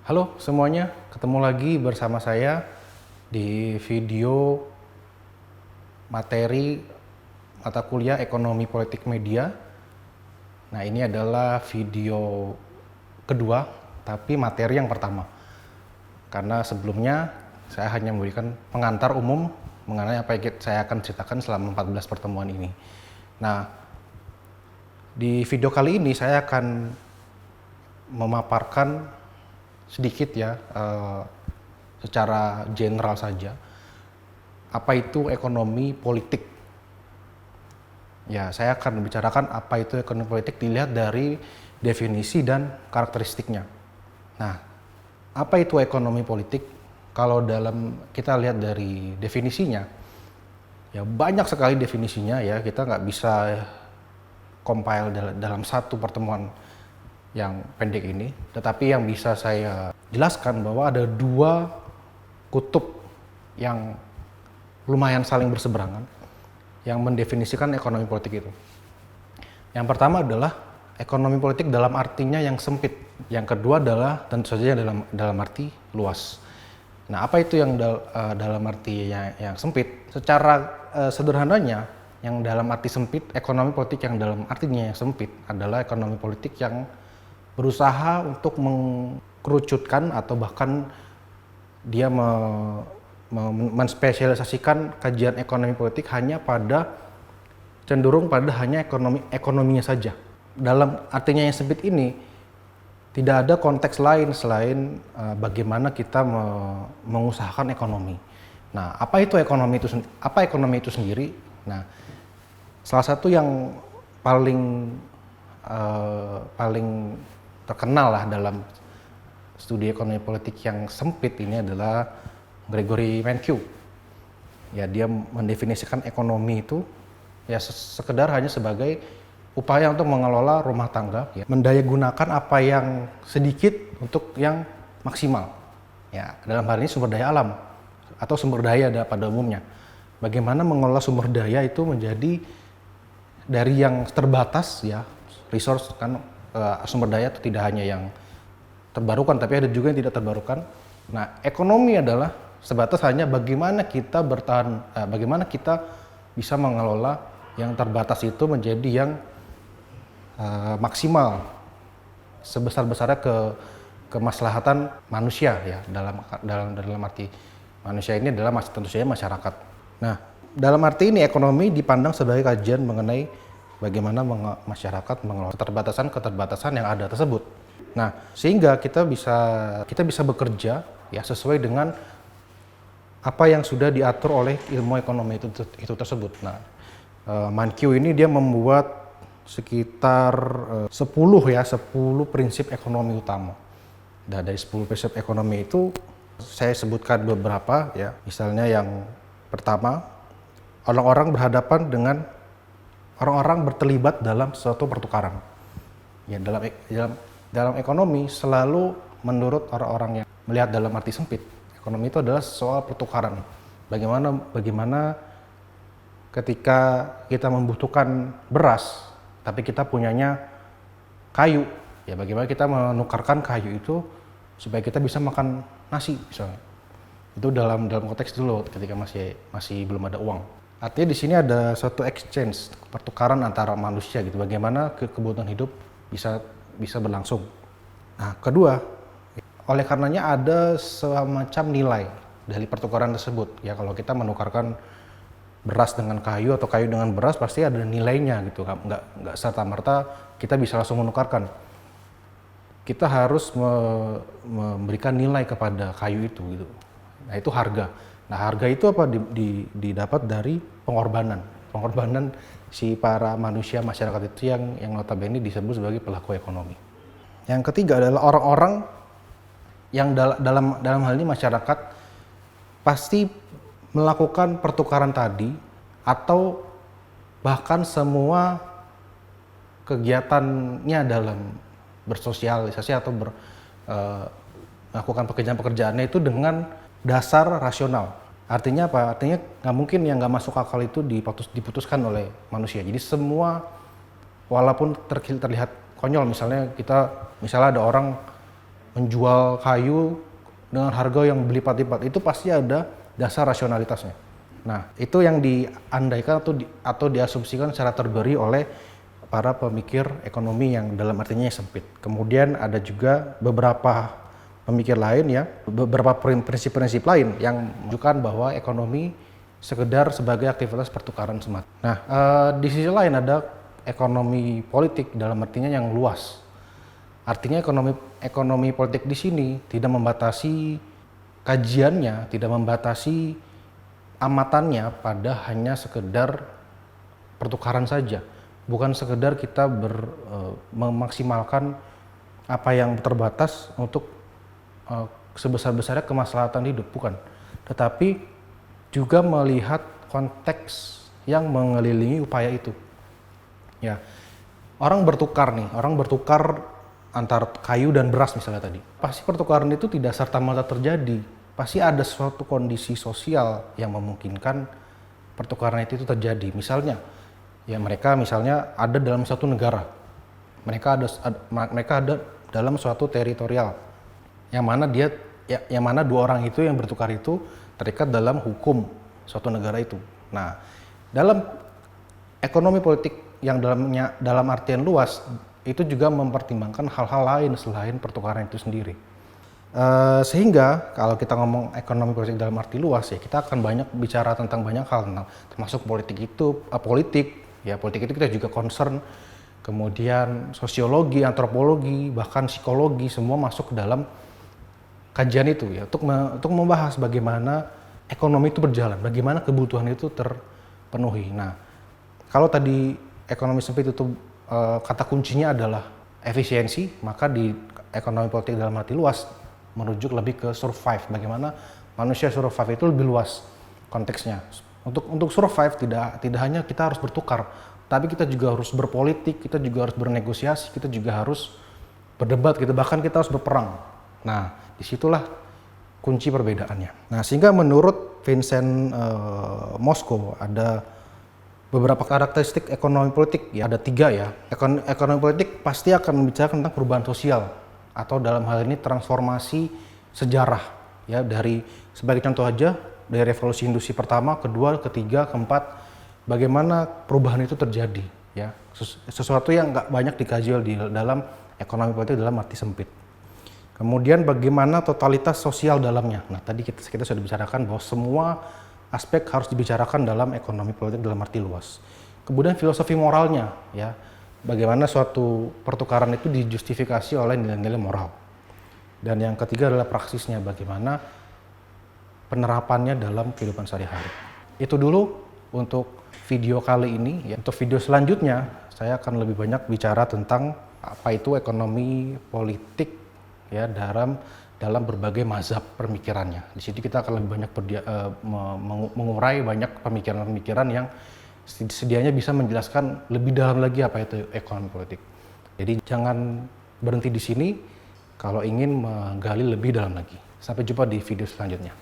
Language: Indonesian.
Halo semuanya, ketemu lagi bersama saya di video materi mata kuliah Ekonomi Politik Media. Nah, ini adalah video kedua, tapi materi yang pertama. Karena sebelumnya saya hanya memberikan pengantar umum mengenai apa yang saya akan ceritakan selama 14 pertemuan ini. Nah, di video kali ini saya akan memaparkan sedikit ya, secara general saja, apa itu ekonomi politik. Ya, saya akan membicarakan apa itu ekonomi politik dilihat dari definisi dan karakteristiknya. Nah, apa itu ekonomi politik? Kalau kita lihat dari definisinya, ya banyak sekali definisinya ya, kita nggak bisa compile dalam satu pertemuan yang pendek ini, tetapi yang bisa saya jelaskan bahwa ada dua kutub yang lumayan saling berseberangan yang mendefinisikan ekonomi politik itu. Yang pertama adalah ekonomi politik dalam artinya yang sempit. Yang kedua adalah tentu saja dalam arti luas. Nah, apa itu yang dalam arti yang sempit? Secara sederhananya, yang dalam arti sempit, ekonomi politik yang dalam artinya yang sempit adalah ekonomi politik yang berusaha untuk mengkerucutkan atau bahkan dia menspesialisasikan kajian ekonomi politik cenderung pada hanya ekonominya saja. Dalam artinya yang sempit ini tidak ada konteks lain selain bagaimana kita mengusahakan ekonomi. Nah, apa ekonomi itu sendiri? Nah, salah satu yang paling terkenal lah dalam studi ekonomi politik yang sempit ini adalah Gregory Mankiw. Ya, dia mendefinisikan ekonomi itu ya sekedar hanya sebagai upaya untuk mengelola rumah tangga, ya, mendayagunakan apa yang sedikit untuk yang maksimal. Ya, dalam hal ini sumber daya alam atau sumber daya pada umumnya. Bagaimana mengelola sumber daya itu menjadi dari yang terbatas, ya, resource kan, sumber daya itu tidak hanya yang terbarukan tapi ada juga yang tidak terbarukan. Nah, ekonomi adalah sebatas hanya bagaimana kita bagaimana kita bisa mengelola yang terbatas itu menjadi yang maksimal sebesar-besarnya kemaslahatan manusia, ya, dalam arti manusia ini adalah tentu saja masyarakat. Nah, dalam arti ini ekonomi dipandang sebagai kajian mengenai bagaimana masyarakat mengelola keterbatasan yang ada tersebut. Nah, sehingga kita bisa bekerja ya sesuai dengan apa yang sudah diatur oleh ilmu ekonomi itu tersebut. Nah, Mankiw ini dia membuat sekitar 10 prinsip ekonomi utama. Nah, dari 10 prinsip ekonomi itu saya sebutkan beberapa, ya. Misalnya yang pertama, orang-orang berterlibat dalam suatu pertukaran. Ya, dalam ekonomi selalu menurut orang-orang yang melihat dalam arti sempit, ekonomi itu adalah soal pertukaran. Bagaimana ketika kita membutuhkan beras, tapi kita punyanya kayu, ya bagaimana kita menukarkan kayu itu supaya kita bisa makan nasi misalnya. Itu dalam konteks dulu ketika masih belum ada uang. Artinya di sini ada suatu exchange, pertukaran antara manusia gitu. Bagaimana kebutuhan hidup bisa berlangsung. Nah, kedua, oleh karenanya ada semacam nilai dari pertukaran tersebut. Ya, kalau kita menukarkan beras dengan kayu atau kayu dengan beras pasti ada nilainya gitu. Nggak serta-merta kita bisa langsung menukarkan. Kita harus memberikan nilai kepada kayu itu gitu. Nah, itu harga. Nah, harga itu apa didapat dari pengorbanan si para masyarakat itu yang notabene disebut sebagai pelaku ekonomi. Yang ketiga adalah orang-orang yang dalam hal ini masyarakat pasti melakukan pertukaran tadi atau bahkan semua kegiatannya dalam bersosialisasi atau melakukan pekerjaannya itu dengan dasar rasional. Artinya apa? Artinya nggak mungkin yang nggak masuk akal itu diputuskan oleh manusia. Jadi semua, walaupun terlihat konyol, misalnya ada orang menjual kayu dengan harga yang berlipat-lipat, itu pasti ada dasar rasionalitasnya. Nah, itu yang diandaikan atau diasumsikan secara terberi oleh para pemikir ekonomi yang dalam artinya sempit. Kemudian ada juga beberapa pemikir lain ya, beberapa prinsip-prinsip lain yang menunjukkan bahwa ekonomi sekedar sebagai aktivitas pertukaran semata. Nah, di sisi lain ada ekonomi politik dalam artinya yang luas. Artinya ekonomi politik di sini tidak membatasi kajiannya, tidak membatasi amatannya pada hanya sekedar pertukaran saja. Bukan sekedar kita memaksimalkan apa yang terbatas untuk sebesar-besarnya kemaslahatan hidup, bukan. Tetapi juga melihat konteks yang mengelilingi upaya itu. Ya, orang bertukar antar kayu dan beras misalnya tadi. Pasti pertukaran itu tidak serta-merta terjadi. Pasti ada suatu kondisi sosial yang memungkinkan pertukaran itu terjadi. Misalnya, ya mereka misalnya ada dalam suatu negara. Mereka ada dalam suatu teritorial. Yang mana dua orang itu yang bertukar itu terikat dalam hukum suatu negara itu. Nah, dalam ekonomi politik yang dalam artian luas itu juga mempertimbangkan hal-hal lain selain pertukaran itu sendiri. Sehingga kalau kita ngomong ekonomi politik dalam arti luas ya kita akan banyak bicara tentang banyak hal, termasuk politik itu kita juga concern, kemudian sosiologi, antropologi, bahkan psikologi semua masuk ke dalam kajian itu ya untuk membahas bagaimana ekonomi itu berjalan, bagaimana kebutuhan itu terpenuhi. Nah, kalau tadi ekonomi sempit itu kata kuncinya adalah efisiensi, maka di ekonomi politik dalam arti luas merujuk lebih ke survive, bagaimana manusia survive itu lebih luas konteksnya. Untuk survive tidak hanya kita harus bertukar, tapi kita juga harus berpolitik, kita juga harus bernegosiasi, kita juga harus berdebat, bahkan kita harus berperang. Nah, disitulah kunci perbedaannya. Nah, sehingga menurut Vincent Mosco ada beberapa karakteristik ekonomi politik, ya ada 3 ya. Ekonomi politik pasti akan membicarakan tentang perubahan sosial atau dalam hal ini transformasi sejarah ya, dari sebagai contoh aja dari revolusi industri pertama, kedua, ketiga, keempat, bagaimana perubahan itu terjadi ya. Sesuatu yang nggak banyak dikaji di dalam ekonomi politik dalam arti sempit. Kemudian bagaimana totalitas sosial dalamnya. Nah, tadi kita sudah bicarakan bahwa semua aspek harus dibicarakan dalam ekonomi politik dalam arti luas. Kemudian filosofi moralnya, ya, bagaimana suatu pertukaran itu dijustifikasi oleh nilai-nilai moral. Dan yang ketiga adalah praksisnya, bagaimana penerapannya dalam kehidupan sehari-hari. Itu dulu untuk video kali ini. Ya. Untuk video selanjutnya, saya akan lebih banyak bicara tentang apa itu ekonomi politik ya dalam berbagai mazhab pemikirannya. Di sini kita akan lebih banyak mengurai banyak pemikiran-pemikiran yang sedianya bisa menjelaskan lebih dalam lagi apa itu ekonomi politik. Jadi jangan berhenti di sini kalau ingin menggali lebih dalam lagi. Sampai jumpa di video selanjutnya.